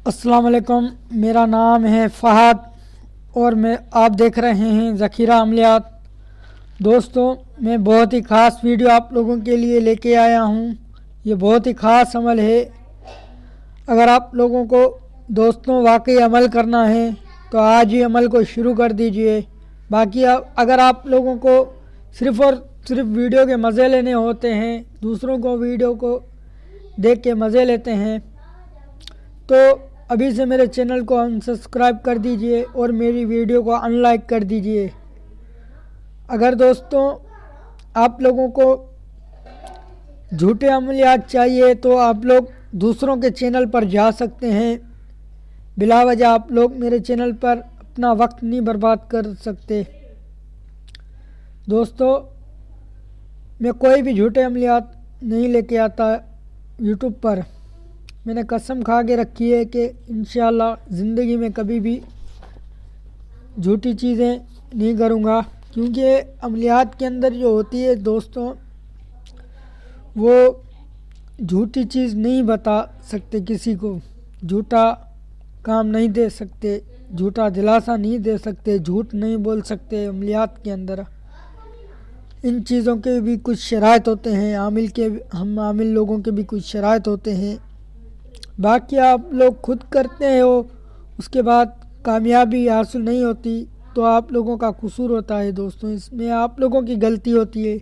अस्सलाम वालेकुम। मेरा नाम है फ़हद और आप देख रहे हैं ज़ख़ीरा अमलियात। दोस्तों, मैं बहुत ही ख़ास वीडियो आप लोगों के लिए लेके आया हूँ। ये बहुत ही ख़ास अमल है। अगर आप लोगों को दोस्तों वाकई अमल करना है तो आज ही अमल को शुरू कर दीजिए। बाकी अगर आप लोगों को सिर्फ़ और सिर्फ वीडियो के मज़े लेने होते हैं, दूसरों को वीडियो को देख के मज़े लेते हैं, तो अभी से मेरे चैनल को अनसब्सक्राइब कर दीजिए और मेरी वीडियो को अनलाइक कर दीजिए। अगर दोस्तों आप लोगों को झूठे अमलियात चाहिए तो आप लोग दूसरों के चैनल पर जा सकते हैं। बिला वजह आप लोग मेरे चैनल पर अपना वक्त नहीं बर्बाद कर सकते। दोस्तों, मैं कोई भी झूठे अमलियात नहीं लेके आता यूट्यूब पर। मैंने कसम खा के रखी है कि इंशाअल्लाह ज़िंदगी में कभी भी झूठी चीज़ें नहीं करूँगा, क्योंकि अमलियात के अंदर जो होती है दोस्तों, वो झूठी चीज़ नहीं बता सकते किसी को, झूठा काम नहीं दे सकते, झूठा दिलासा नहीं दे सकते, झूठ नहीं बोल सकते। अमलियात के अंदर इन चीज़ों के भी कुछ शराइत होते हैं, हम आमिल लोगों के भी कुछ शराइत होते हैं। बाकी आप लोग खुद करते हो, उसके बाद कामयाबी हासिल नहीं होती तो आप लोगों का कसूर होता है। दोस्तों, इसमें आप लोगों की गलती होती है,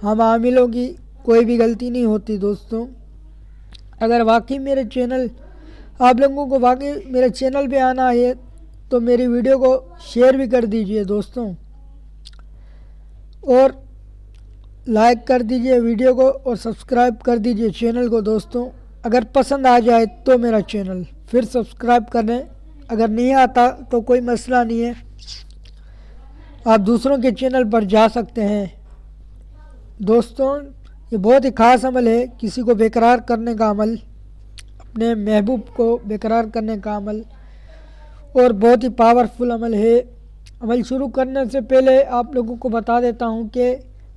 हम आमिलों की कोई भी गलती नहीं होती। दोस्तों, अगर वाकई मेरे चैनल आप लोगों को वाकई मेरे चैनल पे आना है तो मेरी वीडियो को शेयर भी कर दीजिए दोस्तों, और लाइक कर दीजिए वीडियो को और सब्सक्राइब कर दीजिए चैनल को। दोस्तों, अगर पसंद आ जाए तो मेरा चैनल फिर सब्सक्राइब करें, अगर नहीं आता तो कोई मसला नहीं है, आप दूसरों के चैनल पर जा सकते हैं। दोस्तों, ये बहुत ही ख़ास अमल है, किसी को बेकरार करने का अमल, अपने महबूब को बेकरार करने का अमल, और बहुत ही पावरफुल अमल है। अमल शुरू करने से पहले आप लोगों को बता देता हूँ कि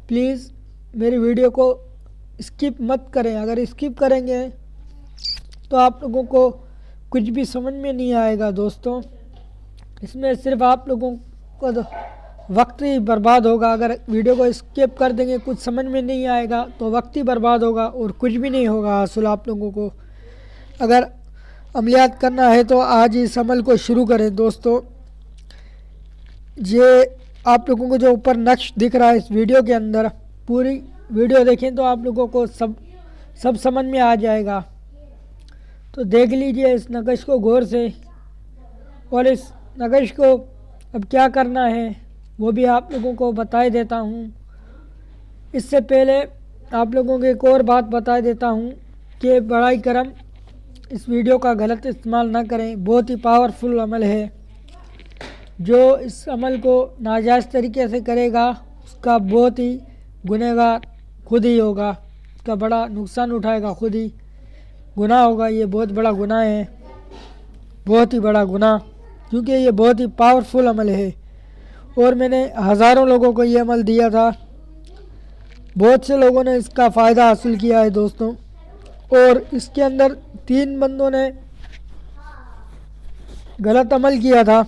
प्लीज़ मेरी वीडियो को स्किप मत करें। अगर स्किप करेंगे तो आप लोगों को कुछ भी समझ में नहीं आएगा। दोस्तों, इसमें सिर्फ आप लोगों को वक्त ही बर्बाद होगा। अगर वीडियो को स्किप कर देंगे, कुछ समझ में नहीं आएगा तो वक्त ही बर्बाद होगा और कुछ भी नहीं होगा हासिल आप लोगों को। अगर अमलियात करना है तो आज इस अमल को शुरू करें। दोस्तों, ये आप लोगों को जो ऊपर नक्श दिख रहा है इस वीडियो के अंदर, पूरी वीडियो देखें तो आप लोगों को सब समझ में आ जाएगा। तो देख लीजिए इस नक्श को गौर से, और इस नक्श को अब क्या करना है वो भी आप लोगों को बता देता हूँ। इससे पहले आप लोगों को एक और बात बता देता हूँ कि बड़ाई करम इस वीडियो का गलत इस्तेमाल ना करें। बहुत ही पावरफुल अमल है, जो इस अमल को नाजायज़ तरीके से करेगा उसका बहुत ही गुनहगार खुद ही होगा, उसका बड़ा नुकसान उठाएगा खुद ही, गुनाह होगा। ये बहुत बड़ा गुनाह है, बहुत ही बड़ा गुनाह, क्योंकि ये बहुत ही पावरफुल अमल है और मैंने हज़ारों लोगों को ये अमल दिया था। बहुत से लोगों ने इसका फ़ायदा हासिल किया है दोस्तों, और इसके अंदर 3 बंदों ने गलत अमल किया था।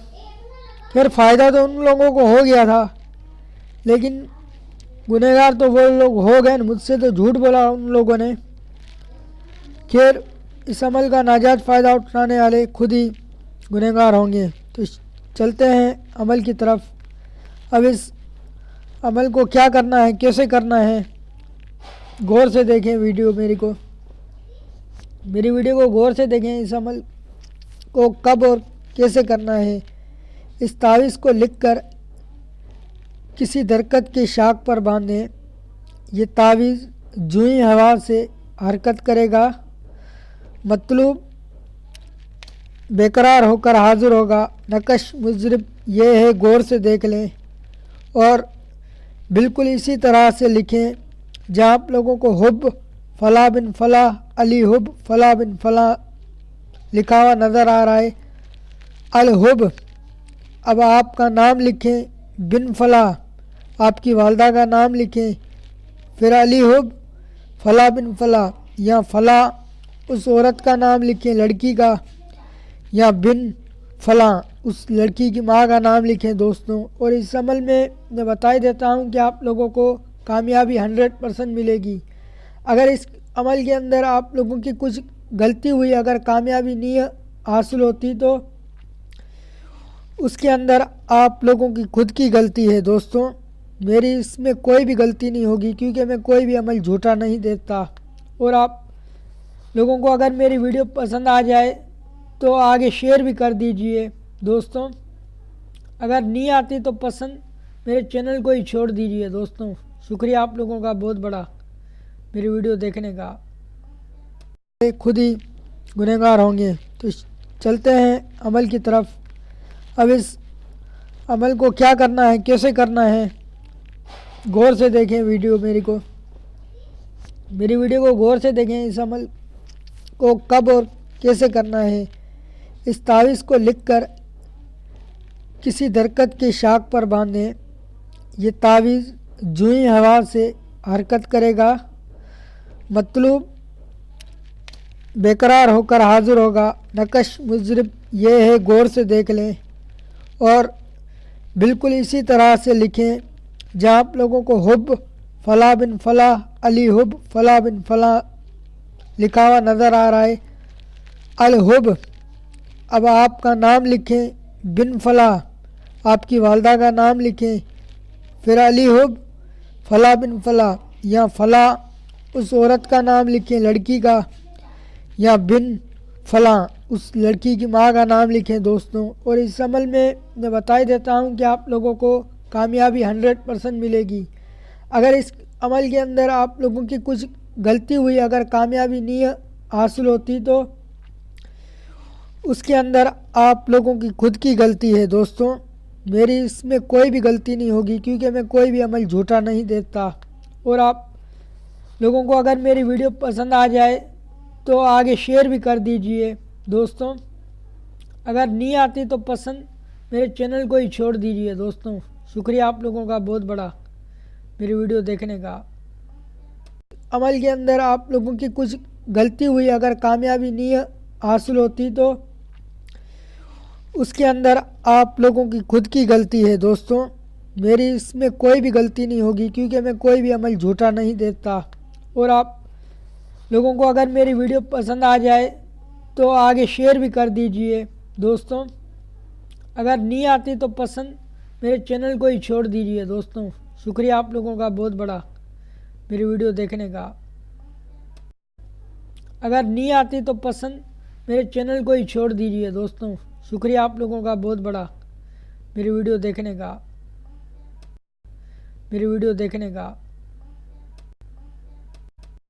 फिर फ़ायदा तो उन लोगों को हो गया था, लेकिन गुनहगार तो वो लोग हो गए, मुझसे तो झूठ बोला उन लोगों ने। खैर, इस अमल का नाजायज़ फ़ायदा उठाने वाले खुद ही गुनहगार होंगे। तो चलते हैं अमल की तरफ। अब इस अमल को क्या करना है, कैसे करना है, गौर से देखें वीडियो मेरी वीडियो को गौर से देखें। इस अमल को कब और कैसे करना है, इस तावीज़ को लिखकर किसी दरख्त की शाख पर बांधें। ये तावीज़ जो ही हवा से हरकत करेगा, मतलूब बेकरार होकर हाजिर होगा। नक्श मुजरिब ये है, गौर से देख लें और बिल्कुल इसी तरह से लिखें जहाँ आप लोगों को हुब फ़ला बिन फ़ला अली हुब फ़ला बिन फ़ला लिखा हुआ नज़र आ रहा है, अल हुब। अब आपका नाम लिखें, बिन फ़ला आपकी वालदा का नाम लिखें, फिर अली हुब फ़ला बिन फ़ला, या फ़ला उस औरत का नाम लिखें, लड़की का, या बिन फलां उस लड़की की माँ का नाम लिखें दोस्तों। और इस अमल में मैं बता ही देता हूँ कि आप लोगों को कामयाबी 100% मिलेगी। अगर इस अमल के अंदर आप लोगों की कुछ गलती हुई, अगर कामयाबी नहीं हासिल होती, तो उसके अंदर आप लोगों की खुद की गलती है दोस्तों। मेरी इसमें कोई भी गलती नहीं होगी, क्योंकि मैं कोई भी अमल झूठा नहीं देता। और आप लोगों को अगर मेरी वीडियो पसंद आ जाए तो आगे शेयर भी कर दीजिए दोस्तों। अगर नहीं आती तो पसंद मेरे चैनल को ही छोड़ दीजिए दोस्तों। शुक्रिया आप लोगों का बहुत बड़ा मेरी वीडियो देखने का। खुद ही गुनहगार होंगे। तो चलते हैं अमल की तरफ। अब इस अमल को क्या करना है, कैसे करना है, गौर से देखें वीडियो मेरी वीडियो को गौर से देखें। इस अमल को कब और कैसे करना है। इस तावीज़ को लिखकर किसी दरख्त की शाख पर बांधें। ये तावीज़ जो ही हवा से हरकत करेगा, मतलूब बेकरार होकर हाजिर होगा। नक्श मुजरिब ये है, गौर से देख लें और बिल्कुल इसी तरह से लिखें। जहाँ आप लोगों को हुब फला बिन फला अली हुब फला बिन फला लिखा हुआ नज़र आ रहा है, अल हुब, अब आपका नाम लिखें। बिन फला आपकी वालदा का नाम लिखें। फिर अली हुब फला बिन फला, या फला उस औरत का नाम लिखें, लड़की का, या बिन फला उस लड़की की माँ का नाम लिखें दोस्तों। और इस अमल में मैं बता ही देता हूँ कि आप लोगों को कामयाबी 100% मिलेगी। अगर इस अमल के अंदर आप लोगों की कुछ गलती हुई, अगर कामयाबी नहीं हासिल होती, तो उसके अंदर आप लोगों की खुद की गलती है दोस्तों। मेरी इसमें कोई भी गलती नहीं होगी, क्योंकि मैं कोई भी अमल झूठा नहीं देता। और आप लोगों को अगर मेरी वीडियो पसंद आ जाए तो आगे शेयर भी कर दीजिए दोस्तों। अगर नहीं आती तो पसंद मेरे चैनल को ही छोड़ दीजिए दोस्तों। शुक्रिया आप लोगों का बहुत बड़ा मेरी वीडियो देखने का। अमल के अंदर आप लोगों की कुछ गलती हुई, अगर कामयाबी नहीं हासिल होती, तो उसके अंदर आप लोगों की खुद की गलती है दोस्तों। मेरी इसमें कोई भी गलती नहीं होगी, क्योंकि मैं कोई भी अमल झूठा नहीं देता। और आप लोगों को अगर मेरी वीडियो पसंद आ जाए तो आगे शेयर भी कर दीजिए दोस्तों। अगर नहीं आती तो पसंद मेरे चैनल को ही छोड़ दीजिए दोस्तों। शुक्रिया आप लोगों का बहुत बड़ा मेरी वीडियो देखने का। अगर नहीं आती तो पसंद मेरे चैनल को ही छोड़ दीजिए दोस्तों। शुक्रिया आप लोगों का बहुत बड़ा मेरी वीडियो देखने का।